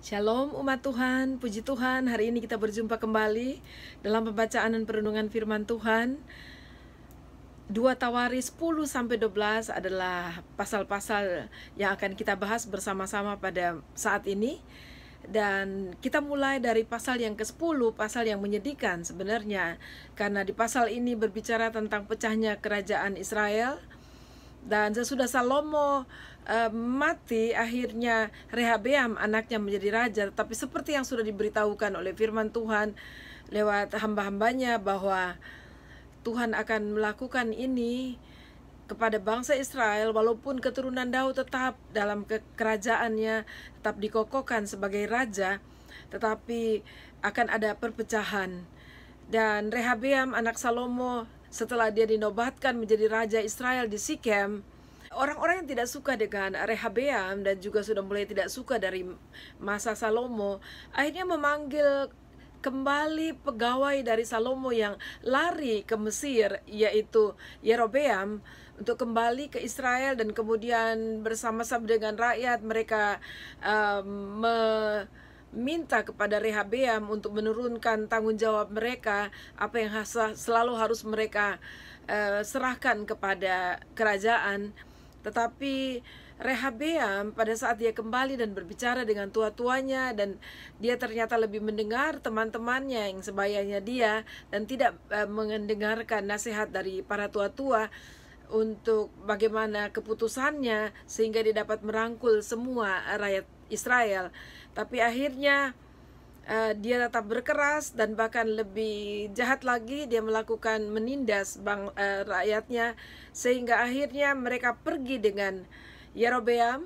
Shalom umat Tuhan, puji Tuhan. Hari ini kita berjumpa kembali dalam pembacaan dan perenungan firman Tuhan. 2 Tawaris 10-12 adalah pasal-pasal yang akan kita bahas bersama-sama pada saat ini. Dan kita mulai dari pasal yang ke-10, pasal yang menyedihkan sebenarnya. Karena di pasal ini berbicara tentang pecahnya kerajaan Israel. Dan sesudah Salomo mati, akhirnya Rehabeam anaknya menjadi raja. Tapi seperti yang sudah diberitahukan oleh firman Tuhan lewat hamba-hambanya bahwa Tuhan akan melakukan ini kepada bangsa Israel, walaupun keturunan Daud tetap dalam kerajaannya, tetap dikokohkan sebagai raja, tetapi akan ada perpecahan. Dan Rehabeam anak Salomo, setelah dia dinobatkan menjadi raja Israel di Sikem, orang-orang yang tidak suka dengan Rehabeam dan juga sudah mulai tidak suka dari masa Salomo, akhirnya memanggil kembali pegawai dari Salomo yang lari ke Mesir, yaitu Yerobeam, untuk kembali ke Israel. Dan kemudian bersama-sama dengan rakyat mereka meminta kepada Rehabeam untuk menurunkan tanggung jawab mereka, apa yang selalu harus mereka serahkan kepada kerajaan. Tetapi Rehabeam pada saat dia kembali dan berbicara dengan tua-tuanya, dan dia ternyata lebih mendengar teman-temannya yang sebayanya dia dan tidak mendengarkan nasihat dari para tua-tua untuk bagaimana keputusannya sehingga dia dapat merangkul semua rakyat Israel. Tapi akhirnya dia tetap berkeras dan bahkan lebih jahat lagi, dia melakukan menindas rakyatnya, sehingga akhirnya mereka pergi dengan Yerobeam.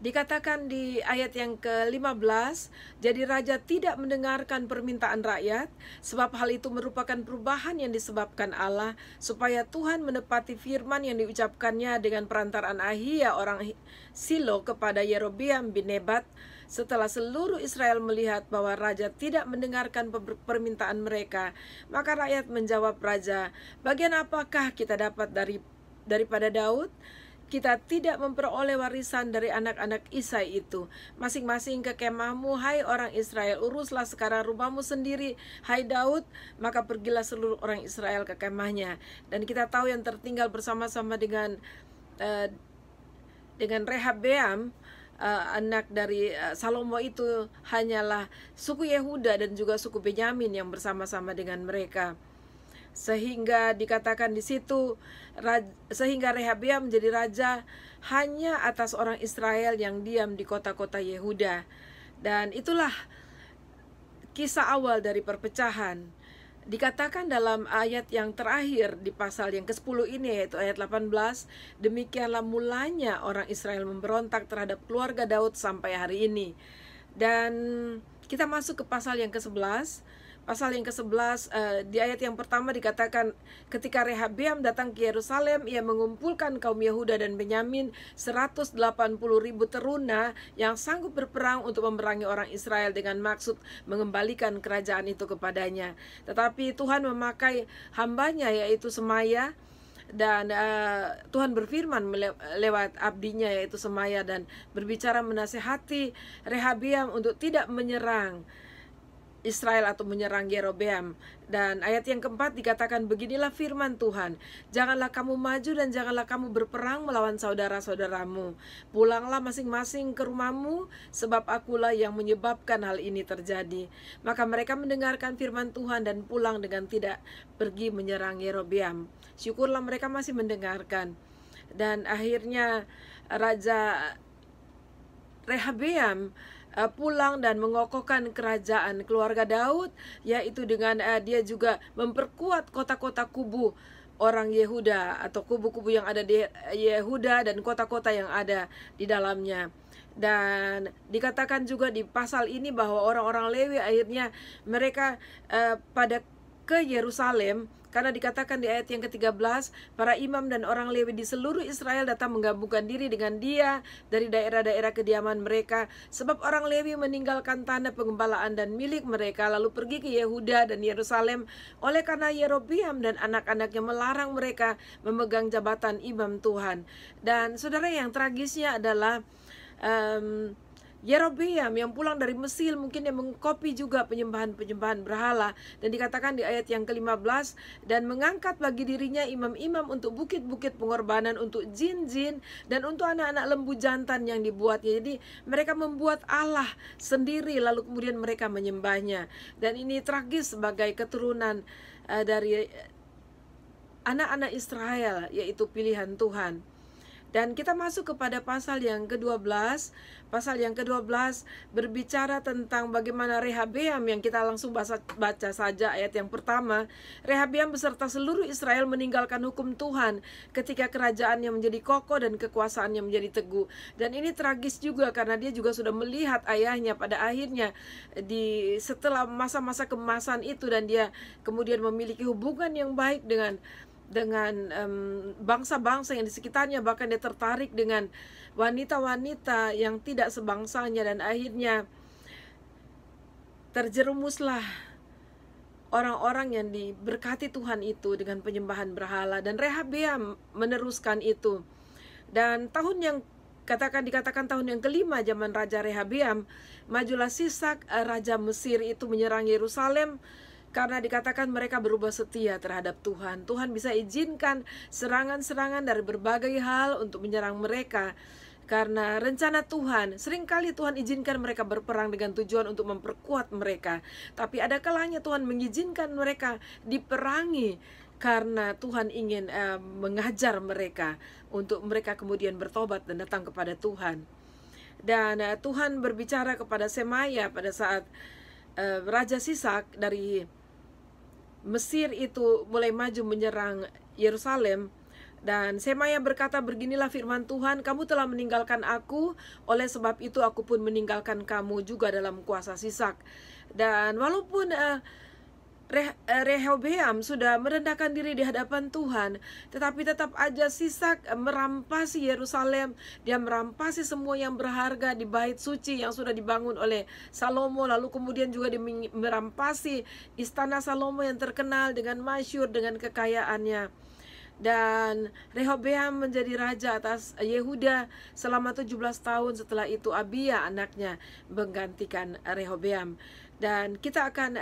Dikatakan di ayat yang ke-15, jadi raja tidak mendengarkan permintaan rakyat, sebab hal itu merupakan perubahan yang disebabkan Allah, supaya Tuhan menepati firman yang diucapkannya dengan perantaraan Ahia orang Silo kepada Yerobeam bin Nebat. Setelah seluruh Israel melihat bahwa raja tidak mendengarkan permintaan mereka, maka rakyat menjawab raja, bagian apakah kita dapat daripada Daud? Kita tidak memperoleh warisan dari anak-anak Isai itu. Masing-masing ke kemahmu, hai orang Israel. Uruslah sekarang rumahmu sendiri, hai Daud. Maka pergilah seluruh orang Israel ke kemahnya. Dan kita tahu yang tertinggal bersama-sama dengan Rehabeam, anak dari Salomo itu hanyalah suku Yehuda dan juga suku Benyamin yang bersama-sama dengan mereka. Sehingga dikatakan di situ, sehingga Rehabeam menjadi raja hanya atas orang Israel yang diam di kota-kota Yehuda. Dan itulah kisah awal dari perpecahan. Dikatakan dalam ayat yang terakhir di pasal yang ke-10 ini, yaitu ayat 18, demikianlah mulanya orang Israel memberontak terhadap keluarga Daud sampai hari ini. Dan kita masuk ke pasal yang ke-11. Pasal yang ke-11, di ayat yang pertama dikatakan, ketika Rehabeam datang ke Yerusalem, ia mengumpulkan kaum Yehuda dan Benyamin 180.000 teruna yang sanggup berperang untuk memerangi orang Israel dengan maksud mengembalikan kerajaan itu kepadanya. Tetapi Tuhan memakai hambanya, yaitu Semaya, dan Tuhan berfirman lewat abdinya yaitu Semaya, dan berbicara menasihati Rehabeam untuk tidak menyerang Israel atau menyerang Yerobeam. Dan ayat yang keempat dikatakan, beginilah firman Tuhan, janganlah kamu maju dan janganlah kamu berperang melawan saudara-saudaramu. Pulanglah masing-masing ke rumahmu, sebab akulah yang menyebabkan hal ini terjadi. Maka mereka mendengarkan firman Tuhan dan pulang dengan tidak pergi menyerang Yerobeam. Syukurlah mereka masih mendengarkan. Dan akhirnya Raja Rehabeam pulang dan mengokohkan kerajaan keluarga Daud, yaitu dengan dia juga memperkuat kota-kota kubu orang Yehuda atau kubu-kubu yang ada di Yehuda dan kota-kota yang ada di dalamnya. Dan dikatakan juga di pasal ini bahwa orang-orang Lewi akhirnya mereka pada ke Yerusalem, karena dikatakan di ayat yang ke-13, para imam dan orang Lewi di seluruh Israel datang menggabungkan diri dengan dia dari daerah-daerah kediaman mereka, sebab orang Lewi meninggalkan tanah pengembalaan dan milik mereka lalu pergi ke Yehuda dan Yerusalem, oleh karena Yerobeam dan anak-anaknya melarang mereka memegang jabatan imam Tuhan. Dan saudara, yang tragisnya adalah Yerobeam yang pulang dari Mesir, mungkin dia mengkopi juga penyembahan-penyembahan berhala. Dan dikatakan di ayat yang ke-15, dan mengangkat bagi dirinya imam-imam untuk bukit-bukit pengorbanan, untuk jin-jin, dan untuk anak-anak lembu jantan yang dibuatnya. Jadi mereka membuat Allah sendiri, lalu kemudian mereka menyembahnya. Dan ini tragis sebagai keturunan dari anak-anak Israel, yaitu pilihan Tuhan. Dan kita masuk kepada pasal yang ke-12. Pasal yang ke-12 berbicara tentang bagaimana Rehabeam, yang kita langsung baca saja ayat yang pertama. Rehabeam beserta seluruh Israel meninggalkan hukum Tuhan ketika kerajaannya menjadi kokoh dan kekuasaannya menjadi teguh. Dan ini tragis juga karena dia juga sudah melihat ayahnya pada akhirnya setelah masa-masa kemasan itu, dan dia kemudian memiliki hubungan yang baik dengan bangsa-bangsa yang di sekitarnya. Bahkan dia tertarik dengan wanita-wanita yang tidak sebangsanya, dan akhirnya terjerumuslah orang-orang yang diberkati Tuhan itu dengan penyembahan berhala. Dan Rehabeam meneruskan itu. Dan dikatakan tahun yang kelima zaman Raja Rehabeam, majulah Sisak Raja Mesir itu menyerang Yerusalem, karena dikatakan mereka berubah setia terhadap Tuhan. Tuhan bisa izinkan serangan-serangan dari berbagai hal untuk menyerang mereka. Karena rencana Tuhan, seringkali Tuhan izinkan mereka berperang dengan tujuan untuk memperkuat mereka. Tapi ada kalanya Tuhan mengizinkan mereka diperangi karena Tuhan ingin mengajar mereka, untuk mereka kemudian bertobat dan datang kepada Tuhan. Dan Tuhan berbicara kepada Semaya pada saat Raja Sisak dari Mesir itu mulai maju menyerang Yerusalem. Dan Semaya berkata, beginilah firman Tuhan, kamu telah meninggalkan aku, oleh sebab itu aku pun meninggalkan kamu juga dalam kuasa Sisak. Dan walaupun Rehobeam sudah merendahkan diri di hadapan Tuhan, tetapi tetap aja Sisak merampasi Yerusalem. Dia merampasi semua yang berharga di bait suci yang sudah dibangun oleh Salomo. Lalu kemudian juga merampasi istana Salomo yang terkenal dengan masyhur dengan kekayaannya. Dan Rehobeam menjadi raja atas Yehuda selama 17 tahun. Setelah itu Abia anaknya menggantikan Rehobeam. Dan kita akan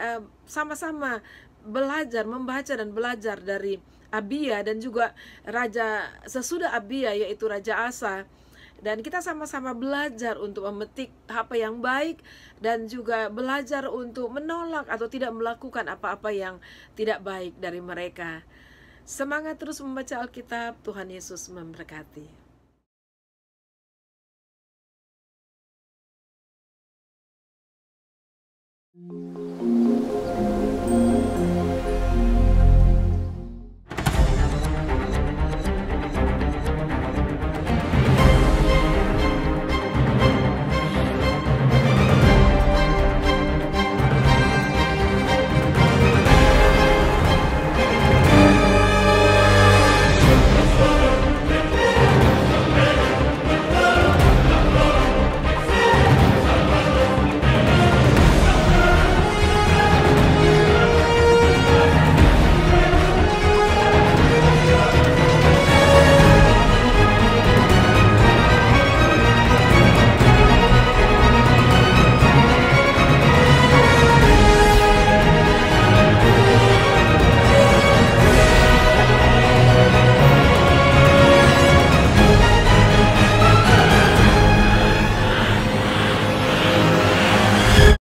sama-sama belajar, membaca dan belajar dari Abia dan juga raja sesudah Abia, yaitu Raja Asa. Dan kita sama-sama belajar untuk memetik apa yang baik, dan juga belajar untuk menolak atau tidak melakukan apa-apa yang tidak baik dari mereka. Semangat terus membaca Alkitab. Tuhan Yesus memberkati.